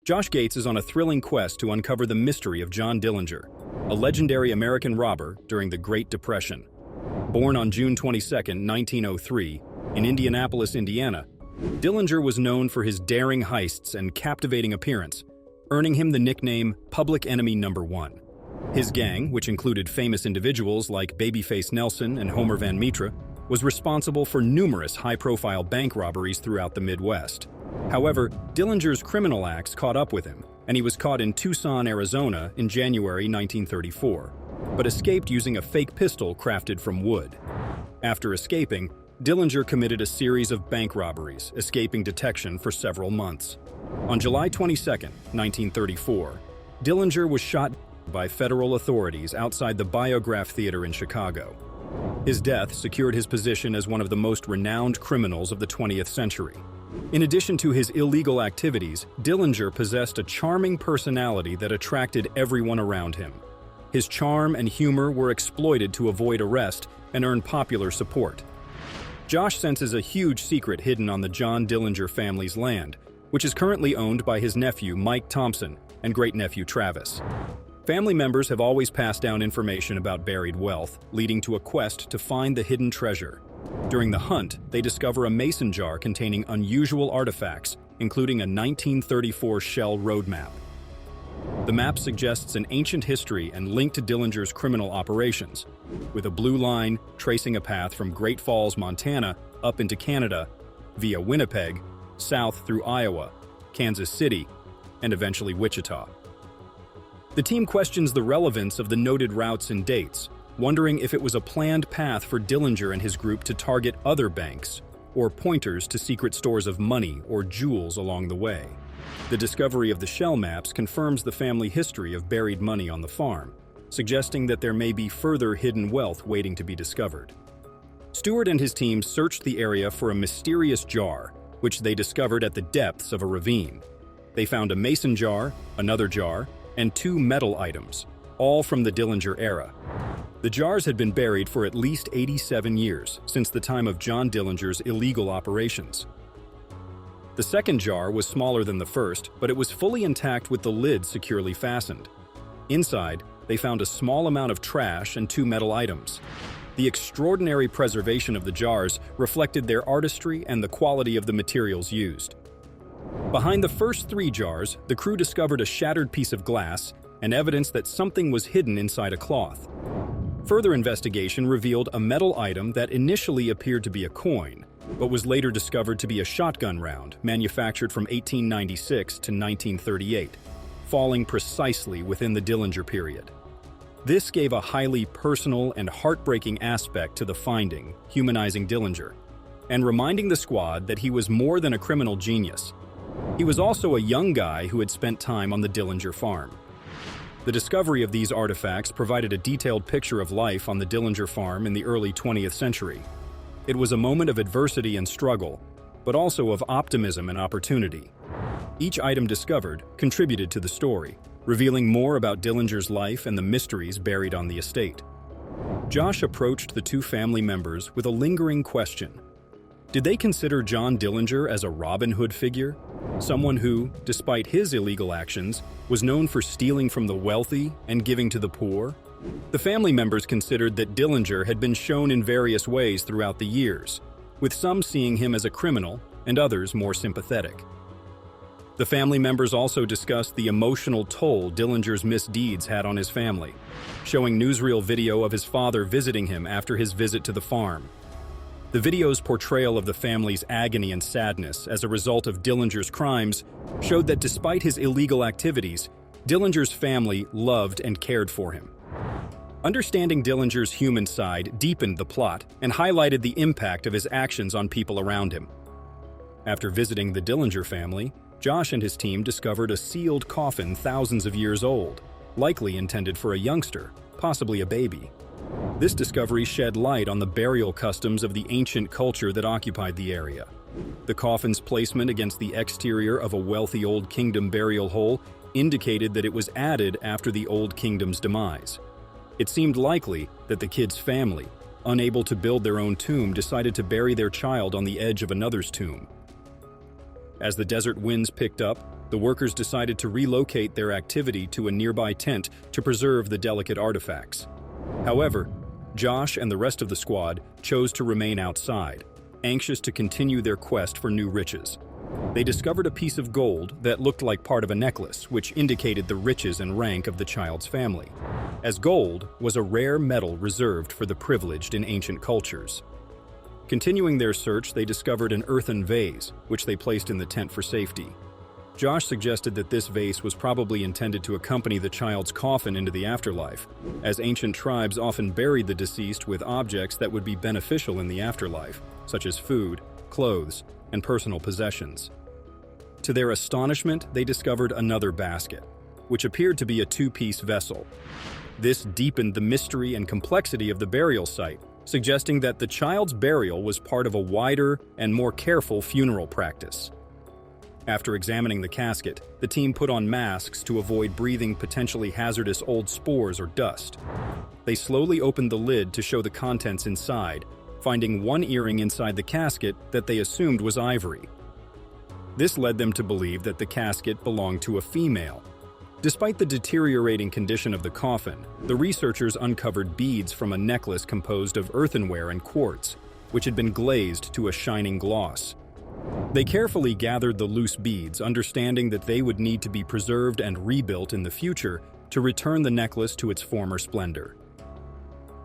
Josh Gates is on a thrilling quest to uncover the mystery of John Dillinger, a legendary American robber during the Great Depression. Born on June 22, 1903, in Indianapolis, Indiana, Dillinger was known for his daring heists and captivating appearance, earning him the nickname Public Enemy Number 1. His gang, which included famous individuals like Babyface Nelson and Homer Van Mitra, was responsible for numerous high-profile bank robberies throughout the Midwest. However, Dillinger's criminal acts caught up with him, and he was caught in Tucson, Arizona in January 1934, but escaped using a fake pistol crafted from wood. After escaping, Dillinger committed a series of bank robberies, escaping detection for several months. On July 22, 1934, Dillinger was shot by federal authorities outside the Biograph Theater in Chicago. His death secured his position as one of the most renowned criminals of the 20th century. In addition to his illegal activities, Dillinger possessed a charming personality that attracted everyone around him. His charm and humor were exploited to avoid arrest and earn popular support. Josh senses a huge secret hidden on the John Dillinger family's land, which is currently owned by his nephew Mike Thompson and great-nephew Travis. Family members have always passed down information about buried wealth, leading to a quest to find the hidden treasure. During the hunt, they discover a mason jar containing unusual artifacts, including a 1934 shell road map. The map suggests an ancient history and link to Dillinger's criminal operations, with a blue line tracing a path from Great Falls, Montana, up into Canada, via Winnipeg, south through Iowa, Kansas City, and eventually Wichita. The team questions the relevance of the noted routes and dates, wondering if it was a planned path for Dillinger and his group to target other banks, or pointers to secret stores of money or jewels along the way. The discovery of the shell maps confirms the family history of buried money on the farm, suggesting that there may be further hidden wealth waiting to be discovered. Stewart and his team searched the area for a mysterious jar, which they discovered at the depths of a ravine. They found a mason jar, another jar, and 2 metal items, all from the Dillinger era. The jars had been buried for at least 87 years, since the time of John Dillinger's illegal operations. The second jar was smaller than the first, but it was fully intact with the lid securely fastened. Inside, they found a small amount of trash and 2 metal items. The extraordinary preservation of the jars reflected their artistry and the quality of the materials used. Behind the first 3 jars, the crew discovered a shattered piece of glass and evidence that something was hidden inside a cloth. Further investigation revealed a metal item that initially appeared to be a coin, but was later discovered to be a shotgun round manufactured from 1896 to 1938, falling precisely within the Dillinger period. This gave a highly personal and heartbreaking aspect to the finding, humanizing Dillinger, and reminding the squad that he was more than a criminal genius. He was also a young guy who had spent time on the Dillinger farm. The discovery of these artifacts provided a detailed picture of life on the Dillinger farm in the early 20th century. It was a moment of adversity and struggle, but also of optimism and opportunity. Each item discovered contributed to the story, revealing more about Dillinger's life and the mysteries buried on the estate. Josh approached the 2 family members with a lingering question. Did they consider John Dillinger as a Robin Hood figure? Someone who, despite his illegal actions, was known for stealing from the wealthy and giving to the poor? The family members considered that Dillinger had been shown in various ways throughout the years, with some seeing him as a criminal and others more sympathetic. The family members also discussed the emotional toll Dillinger's misdeeds had on his family, showing newsreel video of his father visiting him after his visit to the farm. The video's portrayal of the family's agony and sadness as a result of Dillinger's crimes showed that despite his illegal activities, Dillinger's family loved and cared for him. Understanding Dillinger's human side deepened the plot and highlighted the impact of his actions on people around him. After visiting the Dillinger family, Josh and his team discovered a sealed coffin thousands of years old, likely intended for a youngster, possibly a baby. This discovery shed light on the burial customs of the ancient culture that occupied the area. The coffin's placement against the exterior of a wealthy Old Kingdom burial hole indicated that it was added after the Old Kingdom's demise. It seemed likely that the kid's family, unable to build their own tomb, decided to bury their child on the edge of another's tomb. As the desert winds picked up, The workers decided to relocate their activity to a nearby tent to preserve the delicate artifacts. However, Josh and the rest of the squad chose to remain outside, anxious to continue their quest for new riches. They discovered a piece of gold that looked like part of a necklace, which indicated the riches and rank of the child's family, as gold was a rare metal reserved for the privileged in ancient cultures. Continuing their search, they discovered an earthen vase, which they placed in the tent for safety. Josh suggested that this vase was probably intended to accompany the child's coffin into the afterlife, as ancient tribes often buried the deceased with objects that would be beneficial in the afterlife, such as food, clothes, and personal possessions. To their astonishment, they discovered another basket, which appeared to be a two-piece vessel. This deepened the mystery and complexity of the burial site, suggesting that the child's burial was part of a wider and more careful funeral practice. After examining the casket, the team put on masks to avoid breathing potentially hazardous old spores or dust. They slowly opened the lid to show the contents inside, finding one earring inside the casket that they assumed was ivory. This led them to believe that the casket belonged to a female. Despite the deteriorating condition of the coffin, the researchers uncovered beads from a necklace composed of earthenware and quartz, which had been glazed to a shining gloss. They carefully gathered the loose beads, understanding that they would need to be preserved and rebuilt in the future to return the necklace to its former splendor.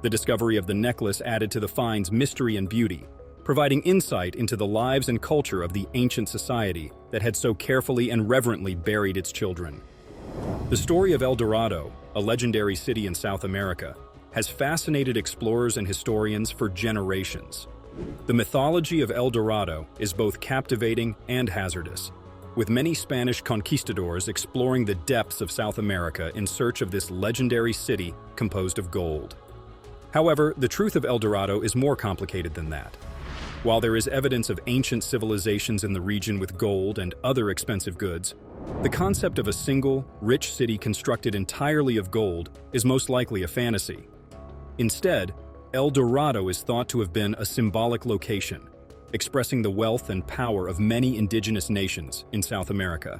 The discovery of the necklace added to the find's mystery and beauty, providing insight into the lives and culture of the ancient society that had so carefully and reverently buried its children. The story of El Dorado, a legendary city in South America, has fascinated explorers and historians for generations. The mythology of El Dorado is both captivating and hazardous, with many Spanish conquistadors exploring the depths of South America in search of this legendary city composed of gold. However, the truth of El Dorado is more complicated than that. While there is evidence of ancient civilizations in the region with gold and other expensive goods, the concept of a single, rich city constructed entirely of gold is most likely a fantasy. Instead, El Dorado is thought to have been a symbolic location, expressing the wealth and power of many indigenous nations in South America.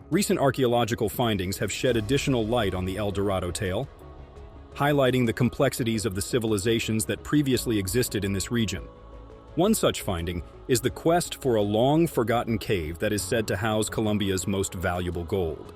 Recent archaeological findings have shed additional light on the El Dorado tale, highlighting the complexities of the civilizations that previously existed in this region. One such finding is the quest for a long-forgotten cave that is said to house Colombia's most valuable gold.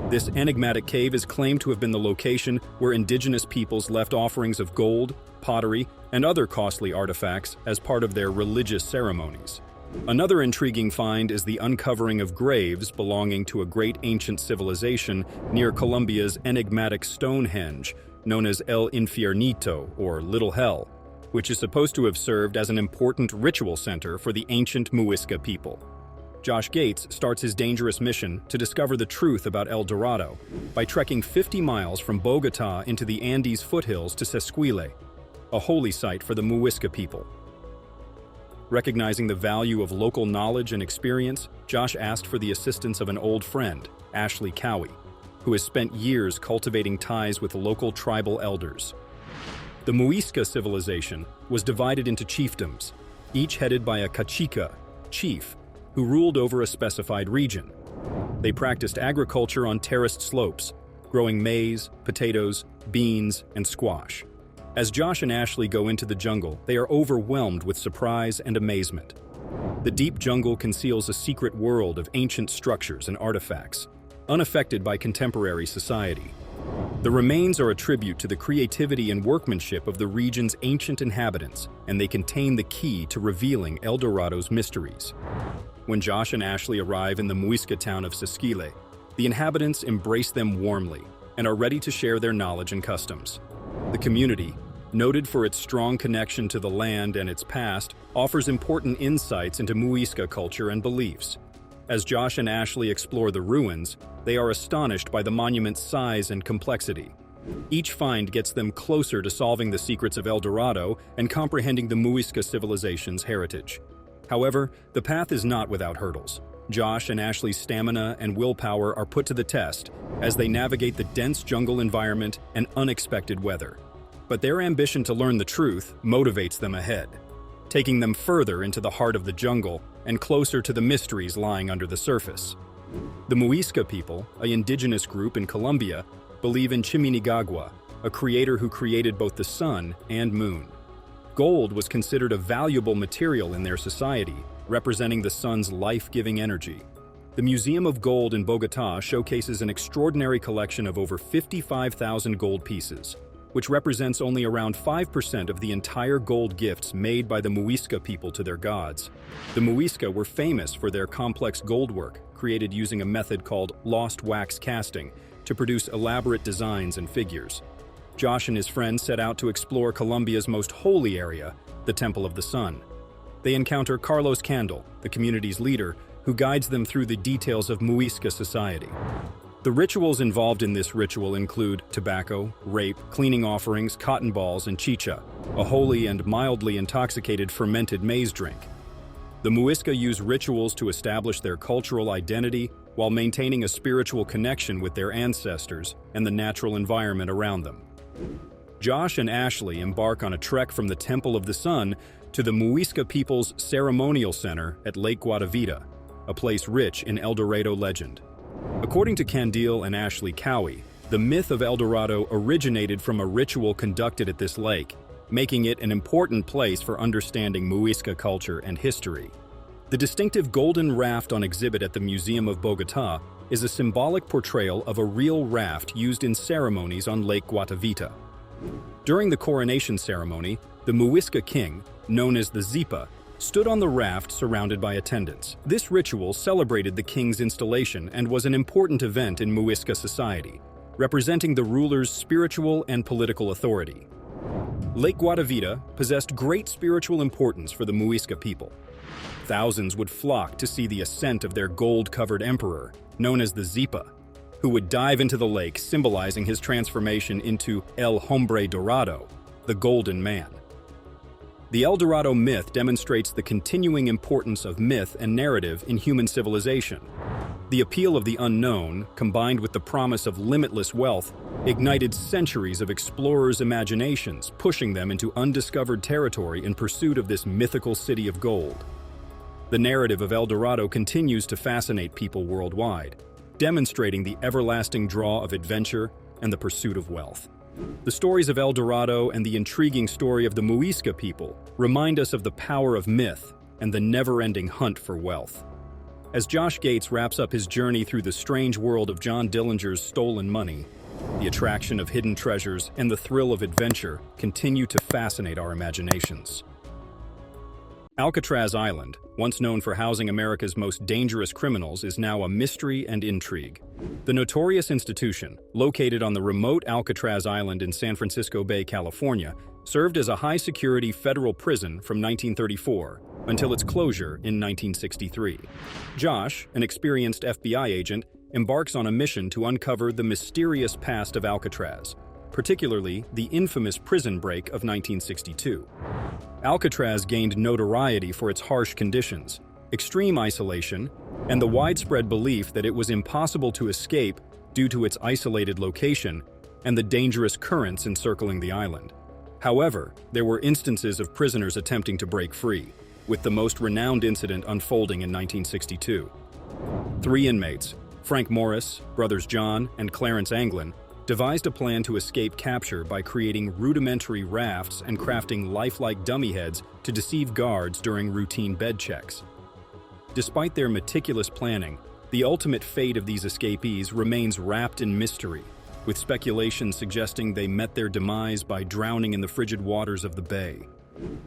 This enigmatic cave is claimed to have been the location where indigenous peoples left offerings of gold, pottery, and other costly artifacts as part of their religious ceremonies. Another intriguing find is the uncovering of graves belonging to a great ancient civilization near Colombia's enigmatic Stonehenge, known as El Infiernito, or Little Hell, which is supposed to have served as an important ritual center for the ancient Muisca people. Josh Gates starts his dangerous mission to discover the truth about El Dorado by trekking 50 miles from Bogotá into the Andes foothills to Sesquile, a holy site for the Muisca people. Recognizing the value of local knowledge and experience, Josh asked for the assistance of an old friend, Ashley Cowie, who has spent years cultivating ties with local tribal elders. The Muisca civilization was divided into chiefdoms, each headed by a cacique, chief, who ruled over a specified region. They practiced agriculture on terraced slopes, growing maize, potatoes, beans, and squash. As Josh and Ashley go into the jungle, they are overwhelmed with surprise and amazement. The deep jungle conceals a secret world of ancient structures and artifacts, unaffected by contemporary society. The remains are a tribute to the creativity and workmanship of the region's ancient inhabitants, and they contain the key to revealing El Dorado's mysteries. When Josh and Ashley arrive in the Muisca town of Sesquile, the inhabitants embrace them warmly and are ready to share their knowledge and customs. The community, noted for its strong connection to the land and its past, offers important insights into Muisca culture and beliefs. As Josh and Ashley explore the ruins, they are astonished by the monument's size and complexity. Each find gets them closer to solving the secrets of El Dorado and comprehending the Muisca civilization's heritage. However, the path is not without hurdles. Josh and Ashley's stamina and willpower are put to the test as they navigate the dense jungle environment and unexpected weather. But their ambition to learn the truth motivates them ahead, taking them further into the heart of the jungle and closer to the mysteries lying under the surface. The Muisca people, an indigenous group in Colombia, believe in Chiminigagua, a creator who created both the sun and moon. Gold was considered a valuable material in their society, representing the sun's life-giving energy. The Museum of Gold in Bogotá showcases an extraordinary collection of over 55,000 gold pieces, which represents only around 5% of the entire gold gifts made by the Muisca people to their gods. The Muisca were famous for their complex gold work, created using a method called lost wax casting to produce elaborate designs and figures. Josh and his friends set out to explore Colombia's most holy area, the Temple of the Sun. They encounter Carlos Candle, the community's leader, who guides them through the details of Muisca society. The rituals involved in this ritual include tobacco, rape, cleaning offerings, cotton balls, and chicha, a holy and mildly intoxicated fermented maize drink. The Muisca use rituals to establish their cultural identity while maintaining a spiritual connection with their ancestors and the natural environment around them. Josh and Ashley embark on a trek from the Temple of the Sun to the Muisca people's ceremonial center at Lake Guatavita, a place rich in El Dorado legend. According to Candile and Ashley Cowie, the myth of El Dorado originated from a ritual conducted at this lake, making it an important place for understanding Muisca culture and history. The distinctive golden raft on exhibit at the Museum of Bogotá is a symbolic portrayal of a real raft used in ceremonies on Lake Guatavita. During the coronation ceremony, the Muisca king, known as the Zipa, stood on the raft surrounded by attendants. This ritual celebrated the king's installation and was an important event in Muisca society, representing the ruler's spiritual and political authority. Lake Guatavita possessed great spiritual importance for the Muisca people. Thousands would flock to see the ascent of their gold-covered emperor, known as the Zipa, who would dive into the lake, symbolizing his transformation into El Hombre Dorado, the Golden Man. The El Dorado myth demonstrates the continuing importance of myth and narrative in human civilization. The appeal of the unknown, combined with the promise of limitless wealth, ignited centuries of explorers' imaginations, pushing them into undiscovered territory in pursuit of this mythical city of gold. The narrative of El Dorado continues to fascinate people worldwide, demonstrating the everlasting draw of adventure and the pursuit of wealth. The stories of El Dorado and the intriguing story of the Muisca people remind us of the power of myth and the never-ending hunt for wealth. As Josh Gates wraps up his journey through the strange world of John Dillinger's stolen money, the attraction of hidden treasures and the thrill of adventure continue to fascinate our imaginations. Alcatraz Island, once known for housing America's most dangerous criminals, is now a mystery and intrigue. The notorious institution, located on the remote Alcatraz Island in San Francisco Bay, California, served as a high-security federal prison from 1934 until its closure in 1963. Josh, an experienced FBI agent, embarks on a mission to uncover the mysterious past of Alcatraz, particularly the infamous prison break of 1962. Alcatraz gained notoriety for its harsh conditions, extreme isolation, and the widespread belief that it was impossible to escape due to its isolated location and the dangerous currents encircling the island. However, there were instances of prisoners attempting to break free, with the most renowned incident unfolding in 1962. 3 inmates, Frank Morris, brothers John, and Clarence Anglin, devised a plan to escape capture by creating rudimentary rafts and crafting lifelike dummy heads to deceive guards during routine bed checks. Despite their meticulous planning, the ultimate fate of these escapees remains wrapped in mystery, with speculation suggesting they met their demise by drowning in the frigid waters of the bay.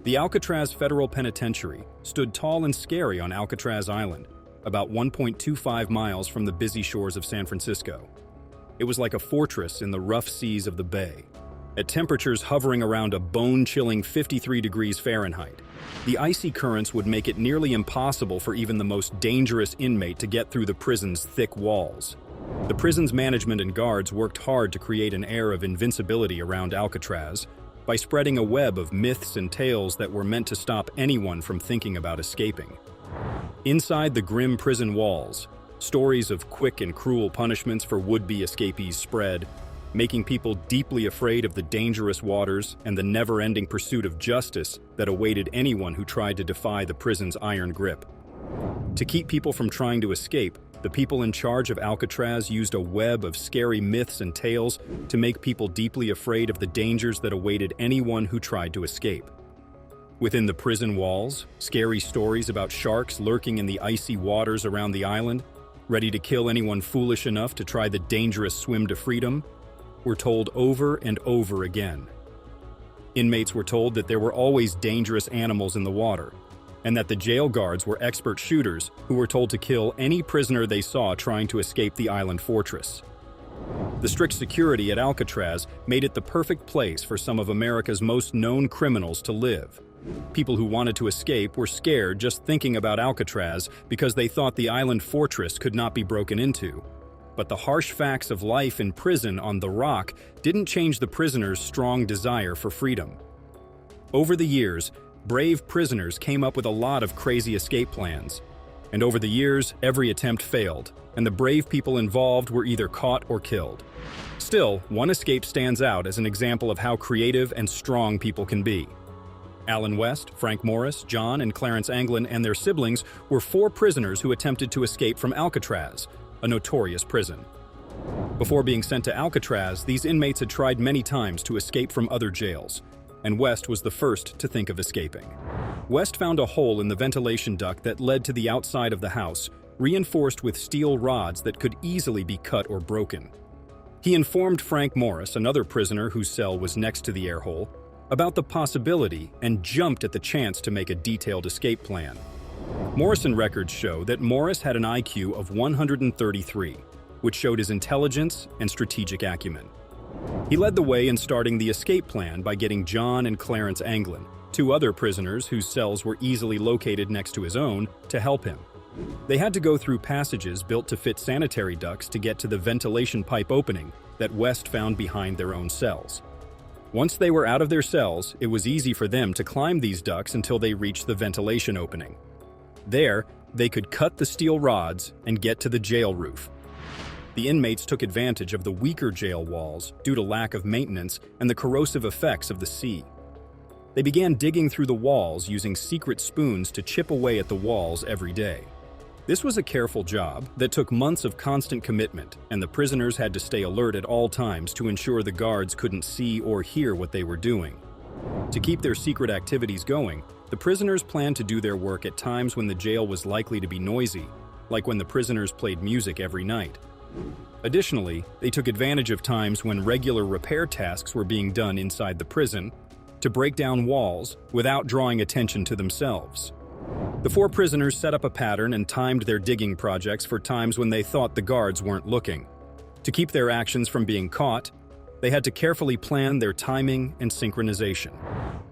The Alcatraz Federal Penitentiary stood tall and scary on Alcatraz Island, about 1.25 miles from the busy shores of San Francisco. It was like a fortress in the rough seas of the bay. At temperatures hovering around a bone-chilling 53 degrees Fahrenheit, the icy currents would make it nearly impossible for even the most dangerous inmate to get through the prison's thick walls. The prison's management and guards worked hard to create an air of invincibility around Alcatraz by spreading a web of myths and tales that were meant to stop anyone from thinking about escaping. Inside the grim prison walls, stories of quick and cruel punishments for would-be escapees spread, making people deeply afraid of the dangerous waters and the never-ending pursuit of justice that awaited anyone who tried to defy the prison's iron grip. To keep people from trying to escape, The people in charge of Alcatraz used a web of scary myths and tales to make people deeply afraid of the dangers that awaited anyone who tried to escape. Within the prison walls, scary stories about sharks lurking in the icy waters around the island, ready to kill anyone foolish enough to try the dangerous swim to freedom, were told over and over again. Inmates were told that there were always dangerous animals in the water, and that the jail guards were expert shooters who were told to kill any prisoner they saw trying to escape the island fortress. The strict security at Alcatraz made it the perfect place for some of America's most known criminals to live. People who wanted to escape were scared just thinking about Alcatraz because they thought the island fortress could not be broken into. But the harsh facts of life in prison on the Rock didn't change the prisoners' strong desire for freedom. Over the years, brave prisoners came up with a lot of crazy escape plans. And over the years, every attempt failed, and the brave people involved were either caught or killed. Still, one escape stands out as an example of how creative and strong people can be. Allen West, Frank Morris, John and Clarence Anglin and their siblings were 4 prisoners who attempted to escape from Alcatraz, a notorious prison. Before being sent to Alcatraz, these inmates had tried many times to escape from other jails, and West was the first to think of escaping. West found a hole in the ventilation duct that led to the outside of the house, reinforced with steel rods that could easily be cut or broken. He informed Frank Morris, another prisoner whose cell was next to the air hole, about the possibility and jumped at the chance to make a detailed escape plan. Morrison records show that Morris had an IQ of 133, which showed his intelligence and strategic acumen. He led the way in starting the escape plan by getting John and Clarence Anglin, 2 other prisoners whose cells were easily located next to his own, to help him. They had to go through passages built to fit sanitary ducts to get to the ventilation pipe opening that West found behind their own cells. Once they were out of their cells, it was easy for them to climb these ducts until they reached the ventilation opening. There, they could cut the steel rods and get to the jail roof. The inmates took advantage of the weaker jail walls due to lack of maintenance and the corrosive effects of the sea. They began digging through the walls using secret spoons to chip away at the walls every day. This was a careful job that took months of constant commitment, and the prisoners had to stay alert at all times to ensure the guards couldn't see or hear what they were doing. To keep their secret activities going, the prisoners planned to do their work at times when the jail was likely to be noisy, like when the prisoners played music every night. Additionally, they took advantage of times when regular repair tasks were being done inside the prison to break down walls without drawing attention to themselves. The 4 prisoners set up a pattern and timed their digging projects for times when they thought the guards weren't looking. To keep their actions from being caught, they had to carefully plan their timing and synchronization.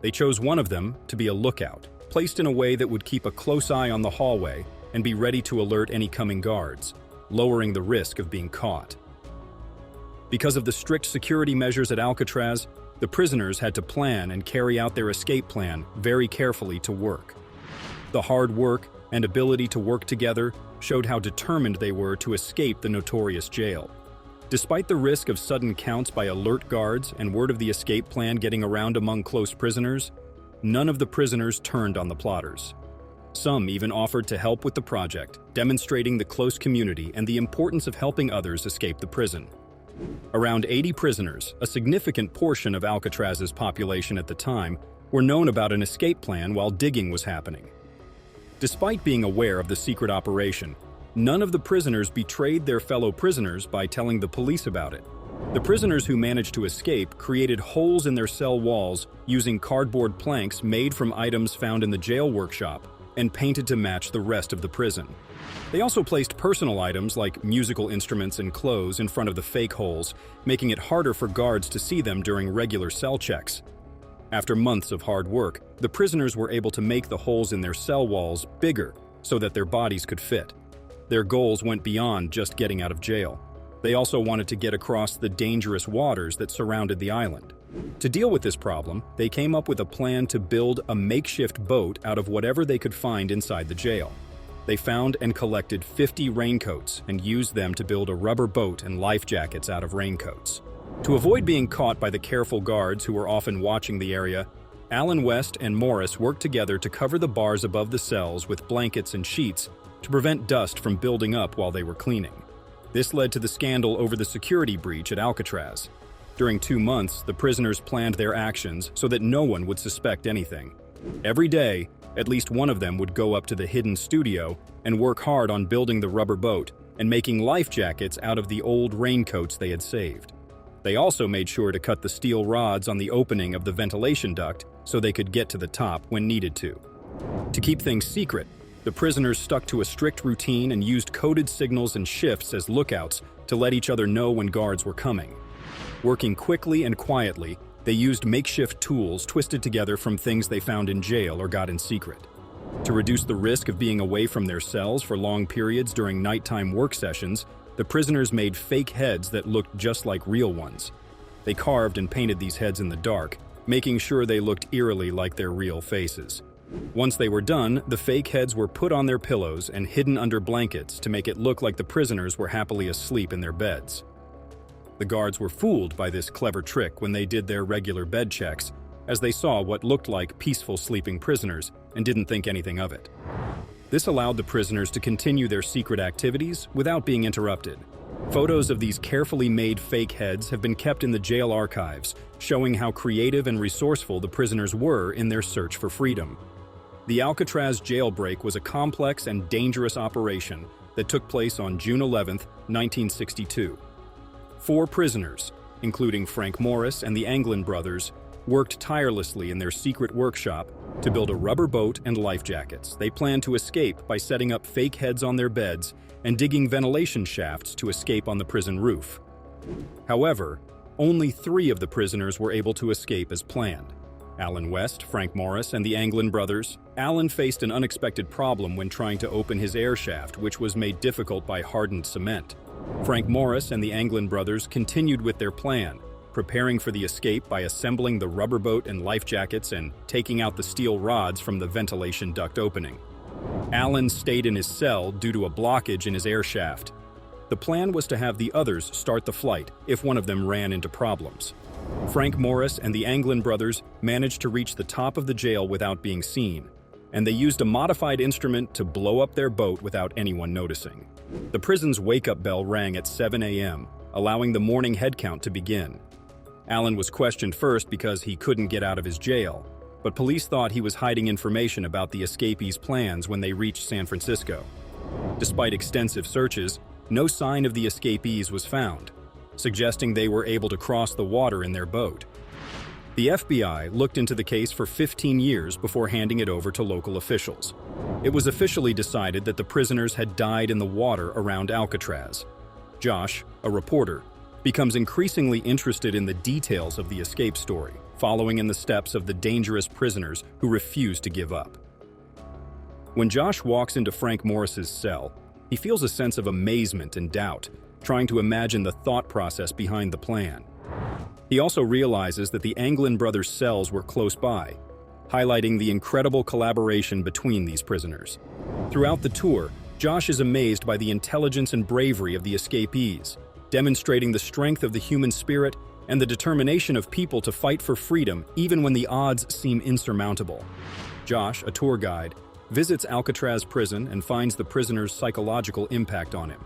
They chose one of them to be a lookout, placed in a way that would keep a close eye on the hallway and be ready to alert any coming guards, lowering the risk of being caught. Because of the strict security measures at Alcatraz, the prisoners had to plan and carry out their escape plan very carefully to work. The hard work and ability to work together showed how determined they were to escape the notorious jail. Despite the risk of sudden counts by alert guards and word of the escape plan getting around among close prisoners, none of the prisoners turned on the plotters. Some even offered to help with the project, demonstrating the close community and the importance of helping others escape the prison. Around 80 prisoners, a significant portion of Alcatraz's population at the time, were known about an escape plan while digging was happening. Despite being aware of the secret operation, none of the prisoners betrayed their fellow prisoners by telling the police about it. The prisoners who managed to escape created holes in their cell walls using cardboard planks made from items found in the jail workshop and painted to match the rest of the prison. They also placed personal items like musical instruments and clothes in front of the fake holes, making it harder for guards to see them during regular cell checks. After months of hard work, the prisoners were able to make the holes in their cell walls bigger so that their bodies could fit. Their goals went beyond just getting out of jail. They also wanted to get across the dangerous waters that surrounded the island. To deal with this problem, they came up with a plan to build a makeshift boat out of whatever they could find inside the jail. They found and collected 50 raincoats and used them to build a rubber boat and life jackets out of raincoats. To avoid being caught by the careful guards who were often watching the area, Allen West and Morris worked together to cover the bars above the cells with blankets and sheets to prevent dust from building up while they were cleaning. This led to the scandal over the security breach at Alcatraz. During 2 months, the prisoners planned their actions so that no one would suspect anything. Every day, at least one of them would go up to the hidden studio and work hard on building the rubber boat and making life jackets out of the old raincoats they had saved. They also made sure to cut the steel rods on the opening of the ventilation duct so they could get to the top when needed to. To keep things secret, the prisoners stuck to a strict routine and used coded signals and shifts as lookouts to let each other know when guards were coming. Working quickly and quietly, they used makeshift tools twisted together from things they found in jail or got in secret. To reduce the risk of being away from their cells for long periods during nighttime work sessions, the prisoners made fake heads that looked just like real ones. They carved and painted these heads in the dark, making sure they looked eerily like their real faces. Once they were done, the fake heads were put on their pillows and hidden under blankets to make it look like the prisoners were happily asleep in their beds. The guards were fooled by this clever trick when they did their regular bed checks, as they saw what looked like peaceful sleeping prisoners and didn't think anything of it. This allowed the prisoners to continue their secret activities without being interrupted. Photos of these carefully made fake heads have been kept in the jail archives, showing how creative and resourceful the prisoners were in their search for freedom. The Alcatraz jailbreak was a complex and dangerous operation that took place on June 11, 1962. 4 prisoners, including Frank Morris and the Anglin brothers, worked tirelessly in their secret workshop to build a rubber boat and life jackets. They planned to escape by setting up fake heads on their beds and digging ventilation shafts to escape on the prison roof. However, only 3 of the prisoners were able to escape as planned. Alan West, Frank Morris, and the Anglin brothers. Alan faced an unexpected problem when trying to open his air shaft, which was made difficult by hardened cement. Frank Morris and the Anglin brothers continued with their plan, preparing for the escape by assembling the rubber boat and life jackets and taking out the steel rods from the ventilation duct opening. Alan stayed in his cell due to a blockage in his air shaft. The plan was to have the others start the flight if one of them ran into problems. Frank Morris and the Anglin brothers managed to reach the top of the jail without being seen, and they used a modified instrument to blow up their boat without anyone noticing. The prison's wake-up bell rang at 7 a.m., allowing the morning head count to begin. Alan was questioned first because he couldn't get out of his jail, but police thought he was hiding information about the escapees' plans when they reached San Francisco. Despite extensive searches, no sign of the escapees was found, suggesting they were able to cross the water in their boat. The FBI looked into the case for 15 years before handing it over to local officials. It was officially decided that the prisoners had died in the water around Alcatraz. Josh, a reporter, becomes increasingly interested in the details of the escape story, following in the steps of the dangerous prisoners who refused to give up. When Josh walks into Frank Morris's cell, he feels a sense of amazement and doubt, trying to imagine the thought process behind the plan. He also realizes that the Anglin brothers' cells were close by, highlighting the incredible collaboration between these prisoners. Throughout the tour, Josh is amazed by the intelligence and bravery of the escapees, demonstrating the strength of the human spirit and the determination of people to fight for freedom even when the odds seem insurmountable. Josh, a tour guide, visits Alcatraz prison and finds the prisoners' psychological impact on him.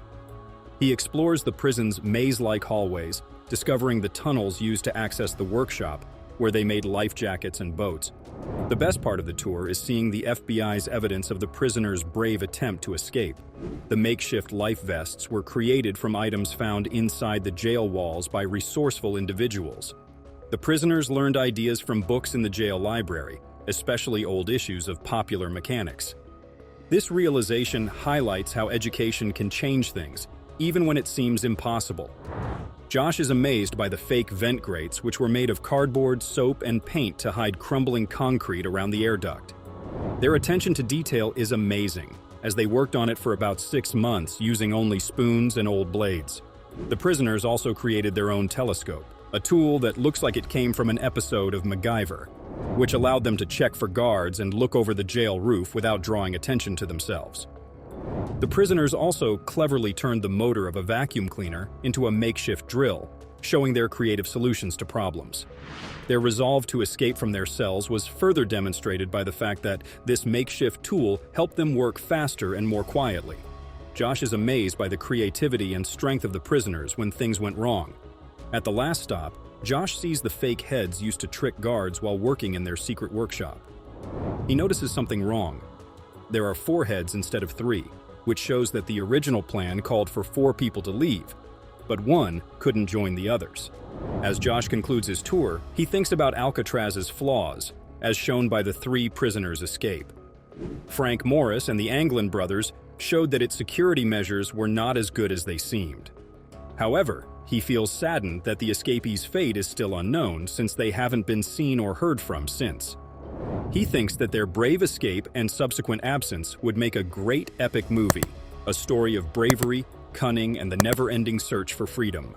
He explores the prison's maze-like hallways, discovering the tunnels used to access the workshop, where they made life jackets and boats. The best part of the tour is seeing the FBI's evidence of the prisoners' brave attempt to escape. The makeshift life vests were created from items found inside the jail walls by resourceful individuals. The prisoners learned ideas from books in the jail library, especially old issues of Popular Mechanics. This realization highlights how education can change things, even when it seems impossible. Josh is amazed by the fake vent grates, which were made of cardboard, soap, and paint to hide crumbling concrete around the air duct. Their attention to detail is amazing, as they worked on it for about 6 months using only spoons and old blades. The prisoners also created their own telescope, a tool that looks like it came from an episode of MacGyver, which allowed them to check for guards and look over the jail roof without drawing attention to themselves. The prisoners also cleverly turned the motor of a vacuum cleaner into a makeshift drill, showing their creative solutions to problems. Their resolve to escape from their cells was further demonstrated by the fact that this makeshift tool helped them work faster and more quietly. Josh is amazed by the creativity and strength of the prisoners when things went wrong. At the last stop, Josh sees the fake heads used to trick guards while working in their secret workshop. He notices something wrong. There are 4 heads instead of 3, which shows that the original plan called for 4 people to leave, but one couldn't join the others. As Josh concludes his tour, he thinks about Alcatraz's flaws, as shown by the 3 prisoners' escape. Frank Morris and the Anglin brothers showed that its security measures were not as good as they seemed. However, he feels saddened that the escapees' fate is still unknown since they haven't been seen or heard from since. He thinks that their brave escape and subsequent absence would make a great epic movie, a story of bravery, cunning, and the never-ending search for freedom.